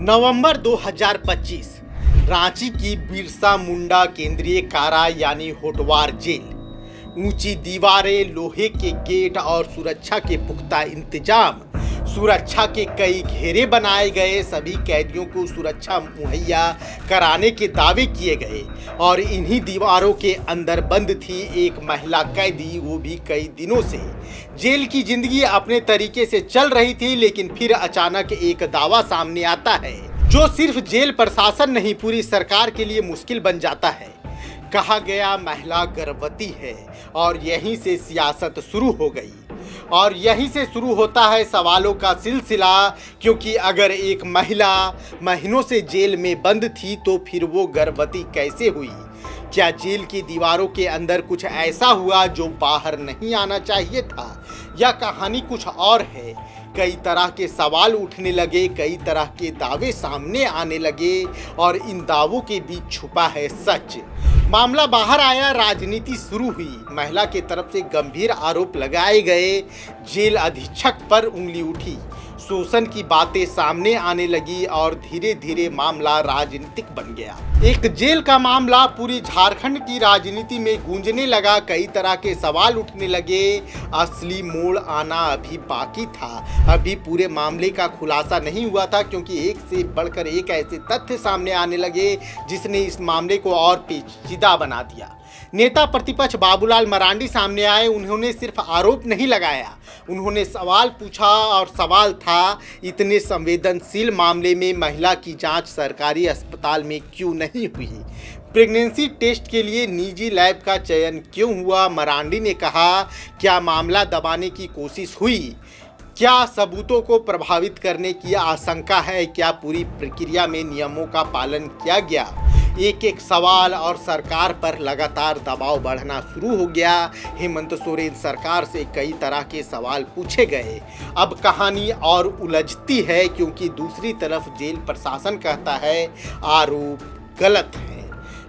नवंबर 2025 रांची की बिरसा मुंडा केंद्रीय कारा यानी होटवार जेल। ऊंची दीवारें, लोहे के गेट और सुरक्षा के पुख्ता इंतजाम। सुरक्षा के कई घेरे बनाए गए, सभी कैदियों को सुरक्षा मुहैया कराने के दावे किए गए और इन्हीं दीवारों के अंदर बंद थी एक महिला कैदी, वो भी कई दिनों से। जेल की जिंदगी अपने तरीके से चल रही थी, लेकिन फिर अचानक एक दावा सामने आता है जो सिर्फ जेल प्रशासन नहीं पूरी सरकार के लिए मुश्किल बन जाता है। कहा गया महिला गर्भवती है और यहीं से सियासत शुरू हो गई और यहीं से शुरू होता है सवालों का सिलसिला, क्योंकि अगर एक महिला महीनों से जेल में बंद थी तो फिर वो गर्भवती कैसे हुई? क्या जेल की दीवारों के अंदर कुछ ऐसा हुआ जो बाहर नहीं आना चाहिए था, या कहानी कुछ और है? कई तरह के सवाल उठने लगे, कई तरह के दावे सामने आने लगे और इन दावों के बीच छुपा है सच। मामला बाहर आया, राजनीति शुरू हुई, महिला के तरफ से गंभीर आरोप लगाए गए, जेल अधीक्षक पर उंगली उठी, शोषण की बातें सामने आने लगी और धीरे धीरे मामला राजनीतिक बन गया। एक जेल का मामला पूरी झारखंड की राजनीति में गूंजने लगा, कई तरह के सवाल उठने लगे। असली मोड़ आना अभी बाकी था, अभी पूरे मामले का खुलासा नहीं हुआ था, क्योंकि एक से बढ़कर एक ऐसे तथ्य सामने आने लगे जिसने इस मामले को और पेचीदा बना दिया। नेता प्रतिपक्ष बाबूलाल मरांडी सामने आए। उन्होंने सिर्फ आरोप नहीं लगाया, उन्होंने सवाल पूछा और सवाल था, इतने संवेदनशील मामले में महिला की जांच सरकारी अस्पताल में क्यों नहीं हुई? प्रेगनेंसी टेस्ट के लिए निजी लैब का चयन क्यों हुआ? मरांडी ने कहा, क्या मामला दबाने की कोशिश हुई? क्या सबूतों को प्रभावित करने की आशंका है? क्या पूरी प्रक्रिया में नियमों का पालन किया गया? एक एक सवाल और सरकार पर लगातार दबाव बढ़ना शुरू हो गया। हेमंत सोरेन सरकार से कई तरह के सवाल पूछे गए। अब कहानी और उलझती है, क्योंकि दूसरी तरफ जेल प्रशासन कहता है आरोप गलत है,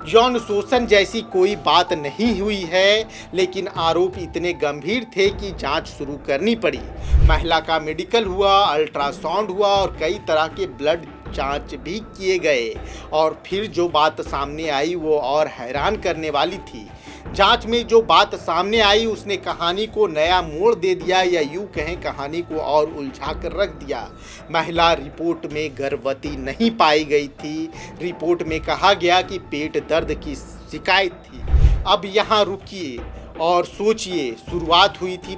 यौन शोषण जैसी कोई बात नहीं हुई है, लेकिन आरोप इतने गंभीर थे कि जांच शुरू करनी पड़ी। महिला का मेडिकल हुआ, अल्ट्रासाउंड हुआ और कई तरह के ब्लड जांच भी किए गए और फिर जो बात सामने आई वो और हैरान करने वाली थी। जांच में जो बात सामने आई उसने कहानी को नया मोड़ दे दिया, या यूं कहें कहानी को और उलझा कर रख दिया। महिला रिपोर्ट में गर्भवती नहीं पाई गई थी, रिपोर्ट में कहा गया कि पेट दर्द की शिकायत थी। अब यहाँ रुकिए और सोचिए, शुरुआत हुई थी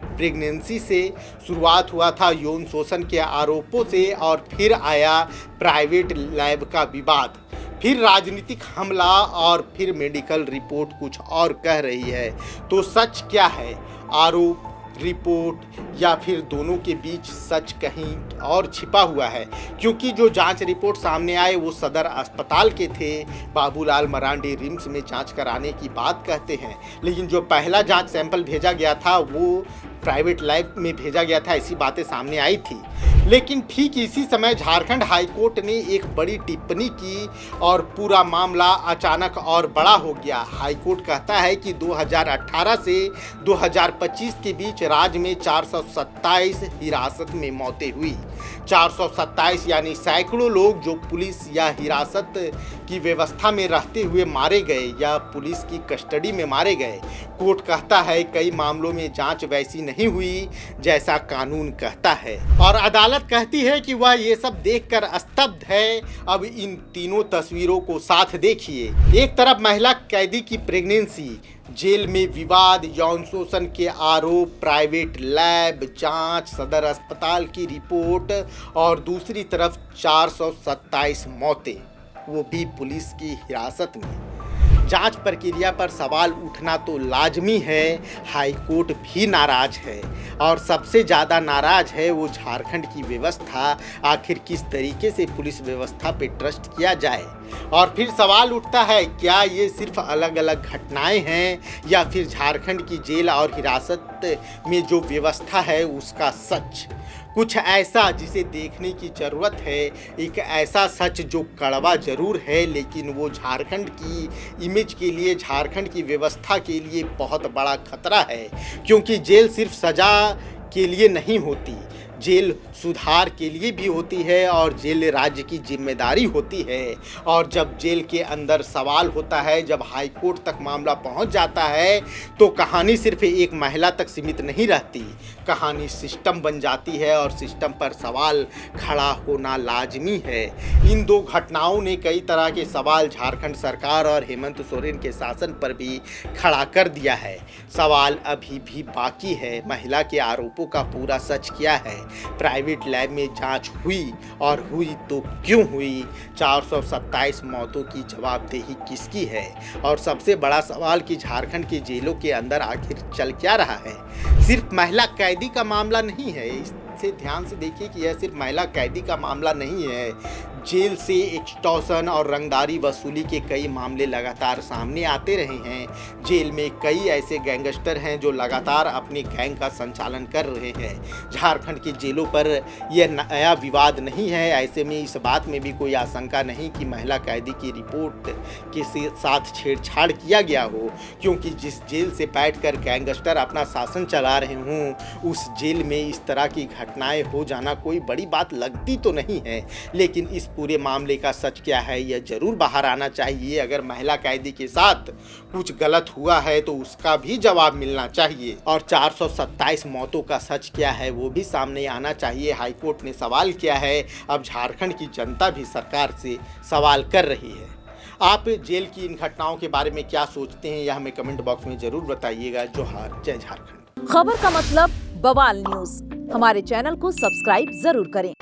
प्रेगनेंसी से, शुरुआत हुआ था यौन शोषण के आरोपों से और फिर आया प्राइवेट लैब का विवाद, फिर राजनीतिक हमला और फिर मेडिकल रिपोर्ट कुछ और कह रही है। तो सच क्या है? आरोप, रिपोर्ट या फिर दोनों के बीच सच कहीं और छिपा हुआ है? क्योंकि जो जांच रिपोर्ट सामने आए वो सदर अस्पताल के थे। बाबूलाल मरांडी रिम्स में जांच कराने की बात कहते हैं, लेकिन जो पहला जांच सैंपल भेजा गया था वो प्राइवेट लैब में भेजा गया था, ऐसी बातें सामने आई थी। लेकिन ठीक इसी समय झारखंड हाईकोर्ट ने एक बड़ी टिप्पणी की और पूरा मामला अचानक और बड़ा हो गया। हाईकोर्ट कहता है कि 2018 से 2025 के बीच राज्य में 427 हिरासत में मौतें हुई। 427 यानी सैकड़ों लोग जो पुलिस या हिरासत की व्यवस्था में रहते हुए मारे गए या पुलिस की कस्टडी में मारे गए। कोर्ट कहता है कई मामलों में जांच वैसी नहीं हुई जैसा कानून कहता है, और अदालत कहती है कि वह ये सब देखकर स्तब्ध है। अब इन तीनों तस्वीरों को साथ देखिए। एक तरफ महिला कैदी की प्रेगनेंसी, जेल में विवाद, यौन शोषण के आरोप, प्राइवेट लैब, जांच, सदर अस्पताल की रिपोर्ट, और दूसरी तरफ 427 मौतें, वो भी पुलिस की हिरासत में। जांच प्रक्रिया पर सवाल उठना तो लाजमी है। हाईकोर्ट भी नाराज है और सबसे ज़्यादा नाराज है वो झारखंड की व्यवस्था। आखिर किस तरीके से पुलिस व्यवस्था पे ट्रस्ट किया जाए? और फिर सवाल उठता है, क्या ये सिर्फ अलग अलग घटनाएं हैं या फिर झारखंड की जेल और हिरासत में जो व्यवस्था है उसका सच? कुछ ऐसा जिसे देखने की ज़रूरत है, एक ऐसा सच जो कड़वा ज़रूर है, लेकिन वो झारखंड की इमेज के लिए, झारखंड की व्यवस्था के लिए बहुत बड़ा खतरा है। क्योंकि जेल सिर्फ सज़ा के लिए नहीं होती, जेल सुधार के लिए भी होती है और जेल राज्य की जिम्मेदारी होती है। और जब जेल के अंदर सवाल होता है, जब हाई कोर्ट तक मामला पहुंच जाता है, तो कहानी सिर्फ एक महिला तक सीमित नहीं रहती, कहानी सिस्टम बन जाती है और सिस्टम पर सवाल खड़ा होना लाजमी है। इन दो घटनाओं ने कई तरह के सवाल झारखंड सरकार और हेमंत सोरेन के शासन पर भी खड़ा कर दिया है। सवाल अभी भी बाकी है, महिला के आरोपों का पूरा सच क्या है, प्राइवेट लैब में जांच हुई और हुई तो क्यों हुई, 427 मौतों की जवाबदेही किसकी है, और सबसे बड़ा सवाल कि झारखंड की जेलों के अंदर आखिर चल क्या रहा है। सिर्फ महिला कैदी का मामला नहीं है, इसे ध्यान से देखिए कि यह सिर्फ महिला कैदी का मामला नहीं है। जेल से एक्सटॉर्शन और रंगदारी वसूली के कई मामले लगातार सामने आते रहे हैं। जेल में कई ऐसे गैंगस्टर हैं जो लगातार अपने गैंग का संचालन कर रहे हैं। झारखंड की जेलों पर यह नया विवाद नहीं है। ऐसे में इस बात में भी कोई आशंका नहीं कि महिला कैदी की रिपोर्ट के साथ छेड़छाड़ किया गया हो, क्योंकि जिस जेल से बैठकर गैंगस्टर अपना शासन चला रहे हों, उस जेल में इस तरह की घटनाएं हो जाना कोई बड़ी बात लगती तो नहीं है। लेकिन इस पूरे मामले का सच क्या है, यह जरूर बाहर आना चाहिए। अगर महिला कैदी के साथ कुछ गलत हुआ है तो उसका भी जवाब मिलना चाहिए, और 427 मौतों का सच क्या है वो भी सामने आना चाहिए। हाईकोर्ट ने सवाल किया है, अब झारखंड की जनता भी सरकार से सवाल कर रही है। आप जेल की इन घटनाओं के बारे में क्या सोचते हैं, यह हमें कमेंट बॉक्स में जरूर बताइएगा। जोहार, जय झारखंड। खबर का मतलब बवाल न्यूज, हमारे चैनल को सब्सक्राइब जरूर करें।